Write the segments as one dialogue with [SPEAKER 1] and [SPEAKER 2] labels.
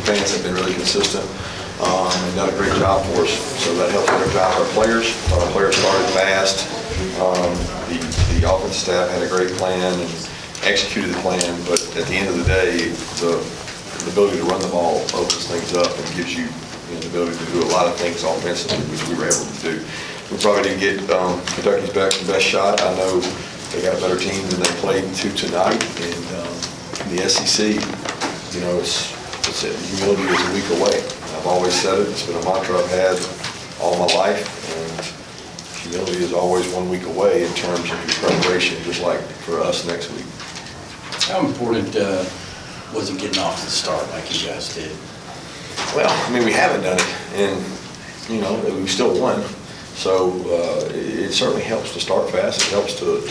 [SPEAKER 1] fans have been really consistent. They've done a great job for us, so that helps energize our players. Our players started fast. The offensive staff had a great plan and executed the plan, but at the end of the day, the ability to run the ball opens things up and gives you, the ability to do a lot of things offensively, which we were able to do. We probably didn't get Kentucky's best shot. I know they got a better team than they played tonight, and the SEC, humility is a week away. I've always said it. It's been a mantra I've had all my life, and humility is always 1 week away in terms of your preparation, just like for us next week.
[SPEAKER 2] How important was it getting off to the start like you guys did?
[SPEAKER 1] Well, we haven't done it, and we still won. So it certainly helps to start fast. It helps to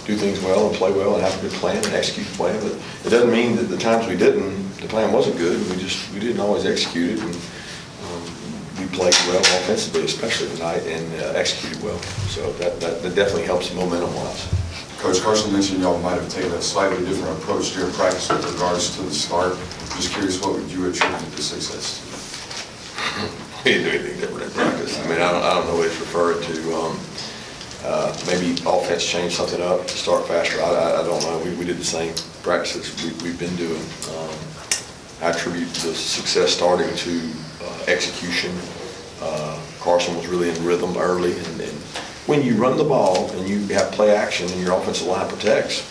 [SPEAKER 1] do things well and play well and have a good plan and execute the plan. But it doesn't mean that the times we didn't, the plan wasn't good. We didn't always execute it, and we played well offensively, especially tonight, and executed well. So that definitely helps momentum-wise.
[SPEAKER 3] Coach Carson mentioned y'all might have taken a slightly different approach during practice with regards to the start. Just curious, what would you attribute the success to?
[SPEAKER 1] We didn't do anything different in practice. I don't know what it's referring to. Maybe offense changed something up to start faster. I don't know. We did the same practices we've been doing. I attribute the success starting to execution. Carson was really in rhythm early, and when you run the ball and you have play action and your offensive line protects,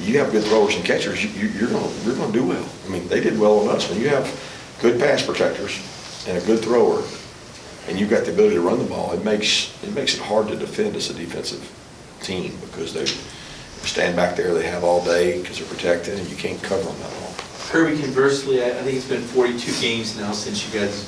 [SPEAKER 1] you have good throwers and catchers, you're going to do well. They did well on us. When you have good pass protectors and a good thrower, and you've got the ability to run the ball, it makes it hard to defend as a defensive team, because they stand back there, they have all day because they're protected, and you can't cover them that long.
[SPEAKER 4] Kirby, conversely, I think it's been 42 games now since you guys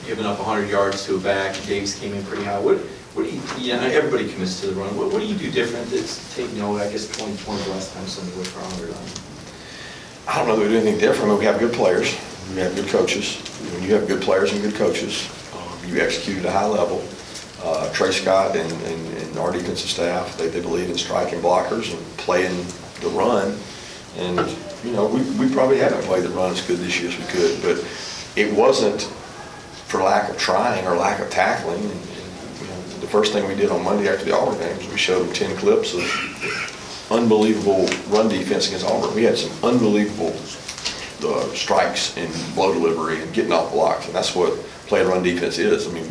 [SPEAKER 4] given up 100 yards to a back, and Davis came in pretty high. What do you, everybody commits to the run. What do you do different that's taken, I guess 20 points the last time somebody went for 100 on?
[SPEAKER 1] I don't know that we do anything different. We have good players. We have good coaches. When you have good players and good coaches, you execute at a high level. Trey Scott and our defensive staff, they believe in striking blockers and playing the run. And, we probably haven't played the run as good this year as we could, but it wasn't for lack of trying or lack of tackling. And the first thing we did on Monday after the Auburn game was we showed them 10 clips of unbelievable run defense against Auburn. We had some unbelievable strikes and blow delivery and getting off blocks, and that's what playing run defense is. We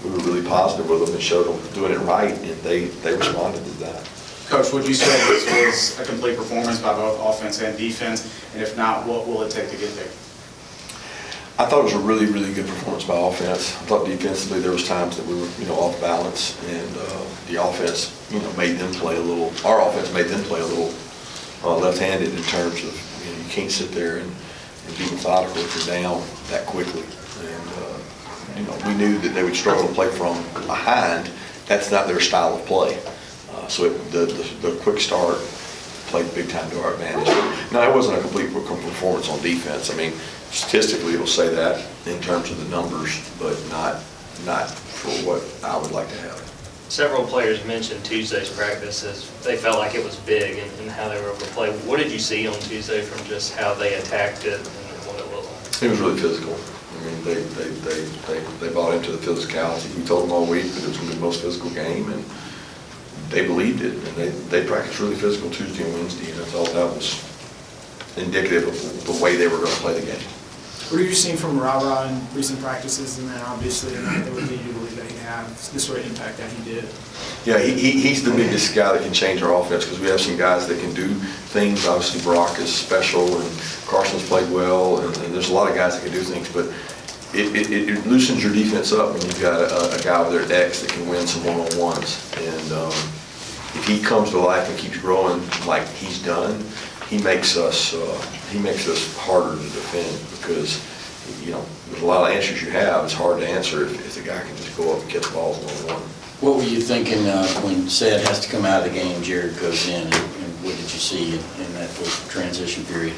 [SPEAKER 1] were really positive with them and showed them doing it right, and they responded to that.
[SPEAKER 5] Coach, would you say this was a complete performance by both offense and defense? And if not, what will it take to get there?
[SPEAKER 1] I thought it was a really, really good performance by offense. I thought defensively there was times that we were, off balance, and the offense, made them play a little. Our offense made them play a little left-handed in terms of, you can't sit there and be methodical if you're down that quickly. And we knew that they would struggle to play from behind. That's not their style of play. So the quick start played big time to our advantage. Now, it wasn't a complete performance on defense. Statistically, it'll say that in terms of the numbers, but not for what I would like to have.
[SPEAKER 6] Several players mentioned Tuesday's practice as they felt like it was big and how they were able to play. What did you see on Tuesday from just how they attacked it and what it looked like?
[SPEAKER 1] It was really physical. They bought into the physicality. We told them all week that it was going to be the most physical game, and they believed it. And they practiced really physical Tuesday and Wednesday, and I thought that was indicative of the way they were going to play the game.
[SPEAKER 7] What are you seeing from Ra in recent practices, and then obviously tonight that would lead you to believe that he'd have the sort of impact that he did?
[SPEAKER 1] Yeah, he's the biggest guy that can change our offense, because we have some guys that can do things. Obviously, Brock is special, and Carson's played well, and there's a lot of guys that can do things, but it loosens your defense up when you've got a guy with their X that can win some one-on-ones. And if he comes to life and keeps growing like he's done, he makes us harder to defend, because there's a lot of answers you have. It's hard to answer if the guy can just go up and catch balls one-on-one.
[SPEAKER 2] What were you thinking when Seth has to come out of the game, Jared goes in, and what did you see in that transition period?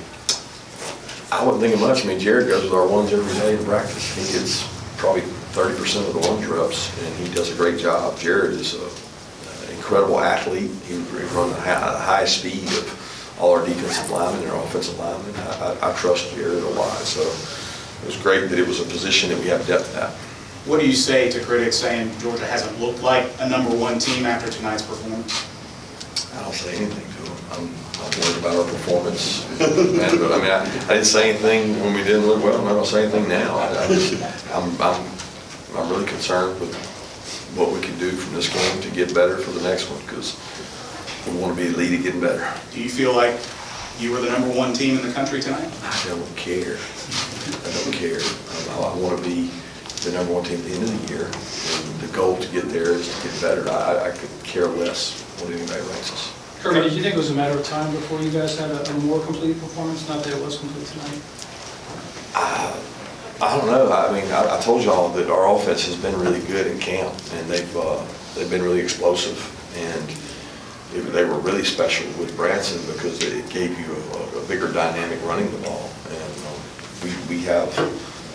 [SPEAKER 1] I wasn't thinking much. Jared goes with our ones every day in practice. He gets probably 30% of the ones reps, and he does a great job. Jared is an incredible athlete. He runs the highest speed of all our defensive linemen and our offensive linemen. I trust Jared a lot. So it was great that it was a position that we have depth at.
[SPEAKER 5] What do you say to critics saying Georgia hasn't looked like a #1 team after tonight's performance?
[SPEAKER 1] I don't say anything to them. I'm worried about our performance. Man, but I mean, I didn't say anything when we didn't look well, and I don't say anything now. I'm really concerned with what we can do from this game to get better for the next one, because we want to be elite at getting better.
[SPEAKER 5] Do you feel like you were the #1 team in the country tonight?
[SPEAKER 1] I don't care. I don't care. I want to be the #1 team at the end of the year, and the goal to get there is to get better. I could care less what anybody ranks us.
[SPEAKER 8] Kirby, did you think it was a matter of time before you guys had a more complete performance? Not that it was complete tonight.
[SPEAKER 1] I don't know. I mean, I told y'all that our offense has been really good in camp, and they've been really explosive, and they were really special with Branson because it gave you a bigger dynamic running the ball. And we have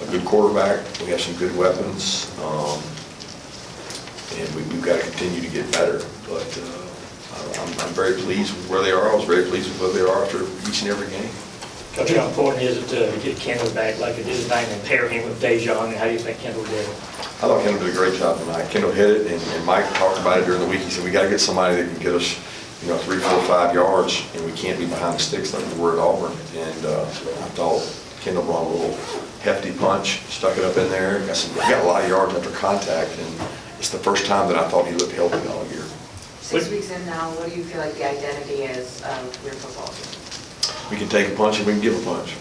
[SPEAKER 1] a good quarterback. We have some good weapons, and we've got to continue to get better. But I'm very pleased with where they are. I was very pleased with where they are after each and every game.
[SPEAKER 9] Coach, how important is it to get Kendall back like it is tonight and pair him with Dejon? And how do you think Kendall did?
[SPEAKER 1] I thought Kendall did a great job tonight. Kendall hit it, and Mike talked about it during the week. He said, we got to get somebody that can get us, 3, 4, 5 yards, and we can't be behind the sticks like we were at Auburn. And I thought Kendall brought a little hefty punch, stuck it up in there. Got a lot of yards after contact, and it's the first time that I thought he looked healthy all year.
[SPEAKER 10] 6 weeks in now, what do you feel like the identity is of your football team?
[SPEAKER 1] We can take a punch and we can give a punch.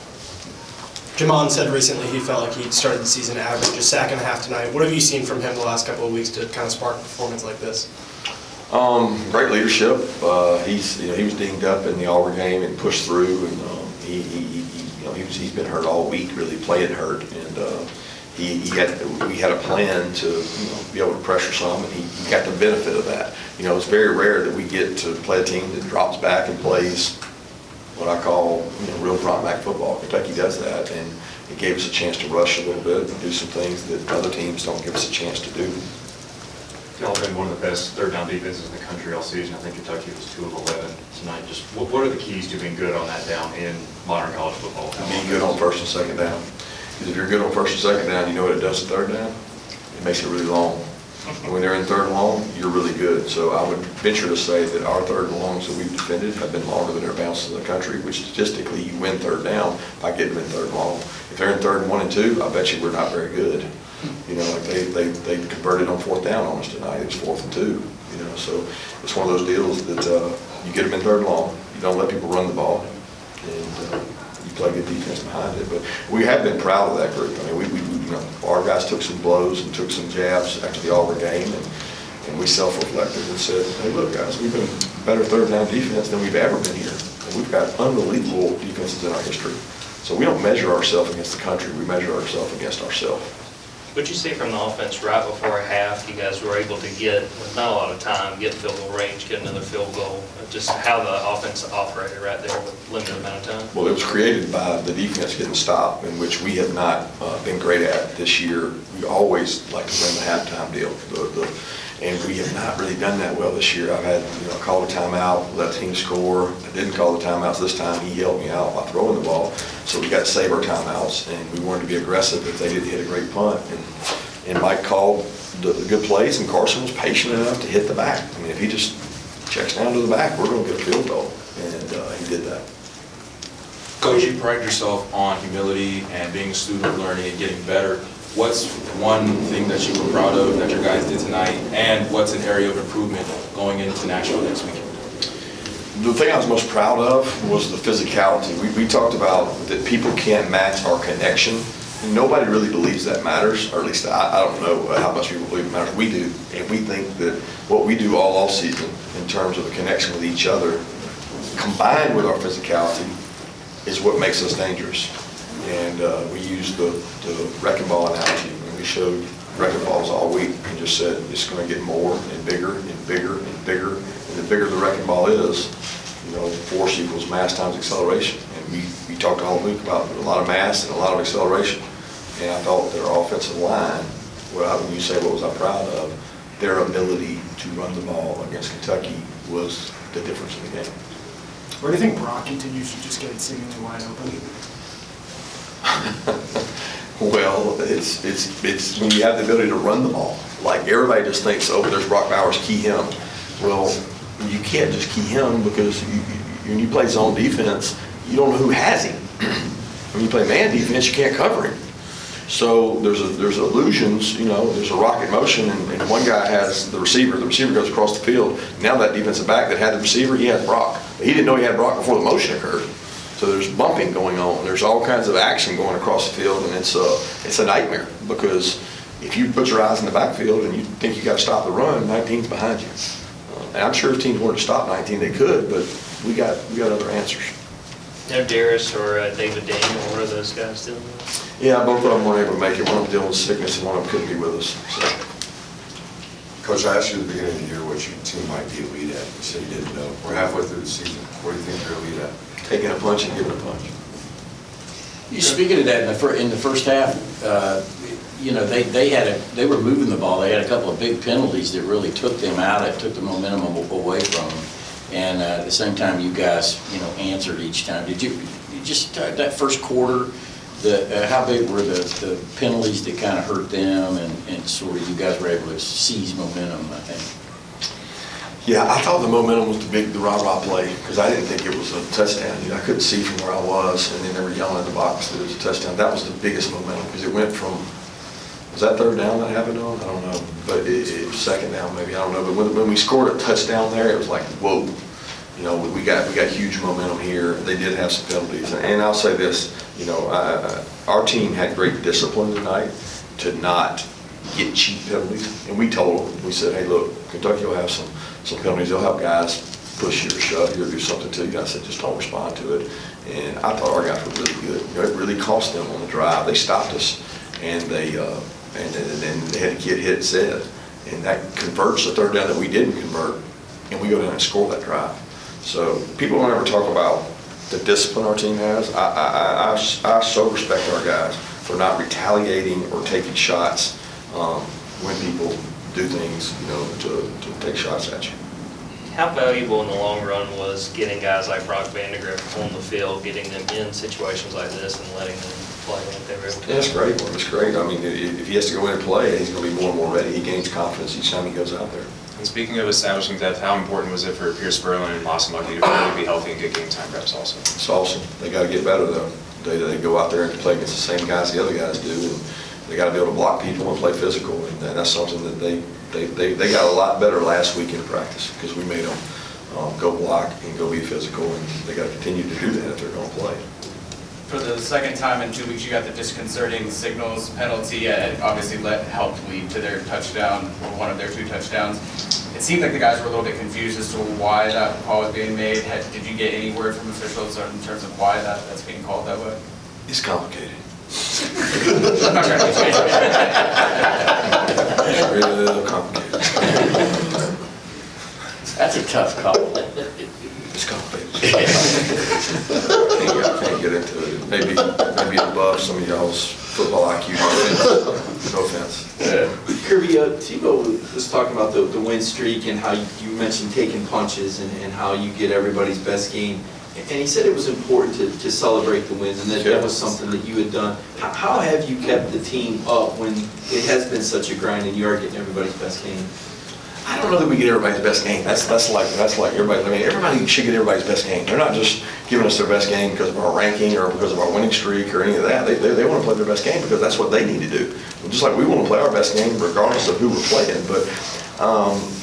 [SPEAKER 11] Jamon said recently he felt like he started the season average, a sack and a half tonight. What have you seen from him the last couple of weeks to kind of spark a performance like this?
[SPEAKER 1] Great leadership. He was dinged up in the Auburn game and pushed through, and he's been hurt all week, really playing hurt, and we had a plan to be able to pressure some, and he got the benefit of that. It's very rare that we get to play a team that drops back and plays what I call real drop back football. Kentucky does that, and it gave us a chance to rush a little bit and do some things that other teams don't give us a chance to do.
[SPEAKER 12] Y'all have been one of the best third down defenses in the country all season. I think Kentucky was 2 of 11 tonight. Just what are the keys to being good on that down in modern college football?
[SPEAKER 1] Being good on first and second down. Because if you're good on first and second down, you know what it does to third down? It makes it really long. And when they're in third and long, you're really good. So I would venture to say that our third and longs that we've defended have been longer than their bounces in the country, which statistically you win third down by getting them in third and long. If they're in third and 1 and 2, I bet you we're not very good. They converted on 4th down on us tonight. It was 4th and 2. So it's one of those deals that you get them in third and long. You don't let people run the ball, and you play good defense behind it. But we have been proud of that group. I mean, our guys took some blows and took some jabs after the Auburn game, and we self-reflected and said, hey, look, guys, we've been a better third down defense than we've ever been here. And we've got unbelievable defenses in our history. So we don't measure ourselves against the country. We measure ourselves against ourselves.
[SPEAKER 6] What you see from the offense right before a half, you guys were able to get, with not a lot of time, get field goal range, get another field goal, just how the offense operated right there with limited amount of time?
[SPEAKER 1] Well, it was created by the defense getting stopped, in which we have not been great at this year. We always like to win the halftime deal, and we have not really done that well this year. I've had call a timeout, let the team score. I didn't call the timeouts this time. He helped me out by throwing the ball. So we got to save our timeouts, and we wanted to be aggressive if they didn't hit a great punt. And Mike called the good plays, and Carson was patient enough to hit the back. I mean, if he just checks down to the back, we're going to get a field goal, and he did that.
[SPEAKER 13] Coach, you pride yourself on humility and being a student of learning and getting better. What's one thing that you were proud of that your guys did tonight, and what's an area of improvement going into Nashville next week?
[SPEAKER 1] The thing I was most proud of was the physicality. We talked about that people can't match our connection. Nobody really believes that matters, or at least I don't know how much people believe it matters. We do, and we think that what we do all season in terms of the connection with each other, combined with our physicality, is what makes us dangerous. And we used the wrecking ball analogy, and we showed wrecking balls all week and just said it's going to get more and bigger and bigger and bigger. And the bigger the wrecking ball is, force equals mass times acceleration. And we talked all week about a lot of mass and a lot of acceleration. And I thought that our offensive line, when you say what was I proud of, their ability to run the ball against Kentucky was the difference in the game.
[SPEAKER 7] Where do you think Brock continues to just get seemingly wide open?
[SPEAKER 1] Well, it's when you have the ability to run the ball. Like, everybody just thinks, oh, there's Brock Bowers, key him. Well, you can't just key him, because when you play zone defense, you don't know who has him. When you play man defense, you can't cover him. So there's illusions, there's a rocket motion, and one guy has the receiver goes across the field. Now that defensive back that had the receiver, he has Brock. But he didn't know he had Brock before the motion occurred. So there's bumping going on. There's all kinds of action going across the field, and it's a nightmare, because if you put your eyes in the backfield and you think you got to stop the run, 19's behind you. And I'm sure if teams wanted to stop 19, they could, but we got other answers.
[SPEAKER 6] Darius or David Daniel, one of those guys still?
[SPEAKER 1] Yeah, both of them weren't able to make it. One of them dealing with sickness, and one of them couldn't be with us. So.
[SPEAKER 3] Coach, I asked you at the beginning of the year what your team might be elite at. You said you didn't know. We're halfway through the season. What do you think you're elite at?
[SPEAKER 1] Taking a punch and giving a punch.
[SPEAKER 2] Speaking of that, in the first half, they were moving the ball. They had a couple of big penalties that really took them out. It took the momentum away from them. And at the same time, you guys, answered each time. Did you just that first quarter? How big were the penalties that kind of hurt them, and sort of you guys were able to seize momentum, I think?
[SPEAKER 1] Yeah, I thought the momentum was the rah-rah play, because I didn't think it was a touchdown. I couldn't see from where I was, and then they were yelling in the box that it was a touchdown. That was the biggest momentum, because it went from, was that third down that happened on? I don't know, but it was second down maybe, I don't know. But when we scored a touchdown there, it was like, whoa. We got huge momentum here. They did have some penalties, and I'll say this, our team had great discipline tonight to not get cheap penalties, and we told them, we said, hey, look, Kentucky will have some penalties. They'll have guys push you or shove you or do something to you. I said, just don't respond to it. And I thought our guys were really good. It really cost them on the drive. They stopped us, and then they had a kid hit Zed, and that converts the third down that we didn't convert, and we go down and score that drive. So people don't ever talk about the discipline our team has. I so respect our guys for not retaliating or taking shots when people do things, to take shots at you.
[SPEAKER 6] How valuable in the long run was getting guys like Brock Vandegrift on the field, getting them in situations like this and letting them play like they were able to?
[SPEAKER 1] Yeah, it's great. It's great. I mean, if he has to go in and play, he's going to be more and more ready. He gains confidence each time he goes out there.
[SPEAKER 13] And speaking of establishing depth, how important was it for Pierce Berlin and Lawson Lucky to really be healthy and get game time reps also?
[SPEAKER 1] It's awesome. They got to get better, though. They go out there and play against the same guys the other guys do, and they got to be able to block people and play physical, and that's something that they got a lot better last week in practice, because we made them go block and go be physical, and they got to continue to do that if they're going to play.
[SPEAKER 5] For the second time in 2 weeks, you got the disconcerting signals penalty, and obviously helped lead to their touchdown, or one of their 2 touchdowns. It seemed like the guys were a little bit confused as to why that call was being made. Did you get any word from officials in terms of why that's being called that way?
[SPEAKER 1] It's complicated. It's real complicated.
[SPEAKER 2] That's a tough call.
[SPEAKER 1] It's complicated. I can't get into it. Maybe above some of y'all's football IQ. No offense.
[SPEAKER 4] Kirby, Tebow was talking about the win streak and how you mentioned taking punches and how you get everybody's best game. And he said it was important to celebrate the wins, and that was something that you had done. How have you kept the team up when it has been such a grind and you are getting everybody's best game?
[SPEAKER 1] I don't know that we get everybody's best game. That's like everybody. I mean, everybody should get everybody's best game. They're not just giving us their best game because of our ranking or because of our winning streak or any of that. They want to play their best game because that's what they need to do. Just like we want to play our best game regardless of who we're playing. But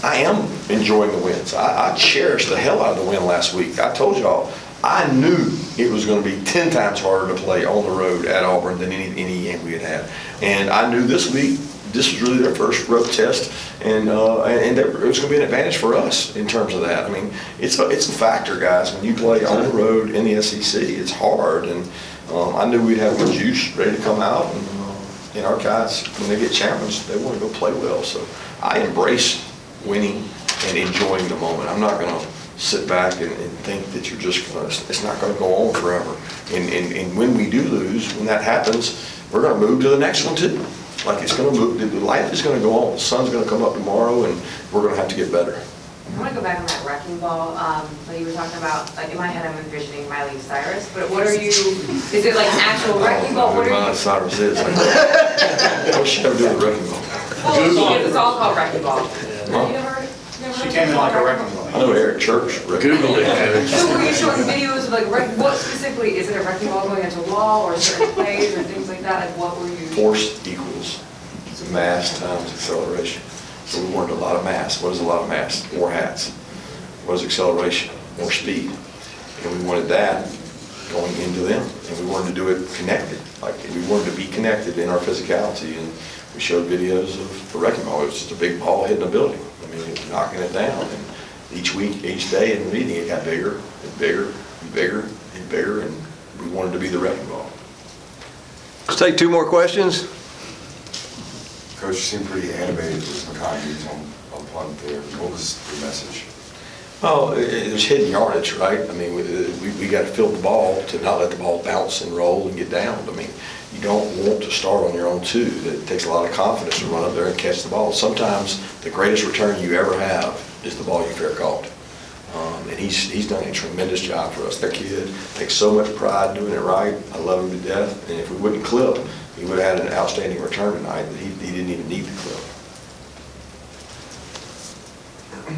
[SPEAKER 1] I am enjoying the wins. I cherished the hell out of the win last week. I told y'all, I knew it was going to be 10 times harder to play on the road at Auburn than any game we had. And I knew this week, this was really their first road test, and it was going to be an advantage for us in terms of that. I mean, it's a factor, guys. When you play on the road in the SEC, it's hard, and I knew we'd have the juice ready to come out, and our guys, when they get challenged, they want to go play well. So I embrace winning and enjoying the moment. I'm not going to sit back and think that you're just going to, it's not going to go on forever. And when we do lose, when that happens, we're going to move to the next one too. Like it's going to move, life is going to go on. The sun's going to come up tomorrow, and we're going to have to get better.
[SPEAKER 10] I want to go back on that wrecking ball, like you were talking about, like in my head I'm envisioning Miley Cyrus, but what are you, is it like an actual wrecking ball? What are
[SPEAKER 1] Miley
[SPEAKER 10] you?
[SPEAKER 1] Cyrus is. What's she ever doing with wrecking ball?
[SPEAKER 10] Well, it's all called wrecking ball.
[SPEAKER 1] Huh?
[SPEAKER 10] You never
[SPEAKER 7] She came in like a wrecking ball.
[SPEAKER 1] I know Eric Church.
[SPEAKER 2] Google it.
[SPEAKER 10] So were you showing videos of like, what specifically, is it a wrecking ball going into a wall or certain plays or things like that? Like what were you?
[SPEAKER 1] Force equals mass times acceleration. So we wanted a lot of mass. What is a lot of mass? More hats. What is acceleration? More speed. And we wanted that going into them. And we wanted to do it connected. Like we wanted to be connected in our physicality. And we showed videos of the wrecking ball. It was just a big ball hitting a building. I mean, knocking it down. And each week, each day in the meeting, it got bigger and bigger and bigger and bigger. And we wanted to be the wrecking ball.
[SPEAKER 14] Let's take 2 more questions.
[SPEAKER 3] Coach, you seem pretty animated with McConaughey's on punt there. What was the message?
[SPEAKER 1] Well, there's hidden yardage, right? I mean, we got to fill the ball to not let the ball bounce and roll and get down. I mean, you don't want to start on your own two. It takes a lot of confidence to run up there and catch the ball. Sometimes the greatest return you ever have is the ball you fair caught. And he's done a tremendous job for us. That kid takes so much pride doing it right. I love him to death. And if we wouldn't clip, he would have had an outstanding return tonight. But he didn't even need to clip.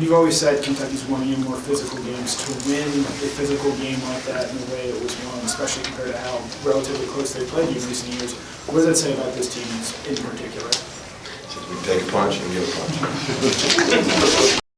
[SPEAKER 7] You've always said Kentucky's one of your more physical games. To win a physical game like that in the way it was won, especially compared to how relatively close they played you in recent years, what does that say about this team in particular?
[SPEAKER 1] Says we take a punch and give a punch.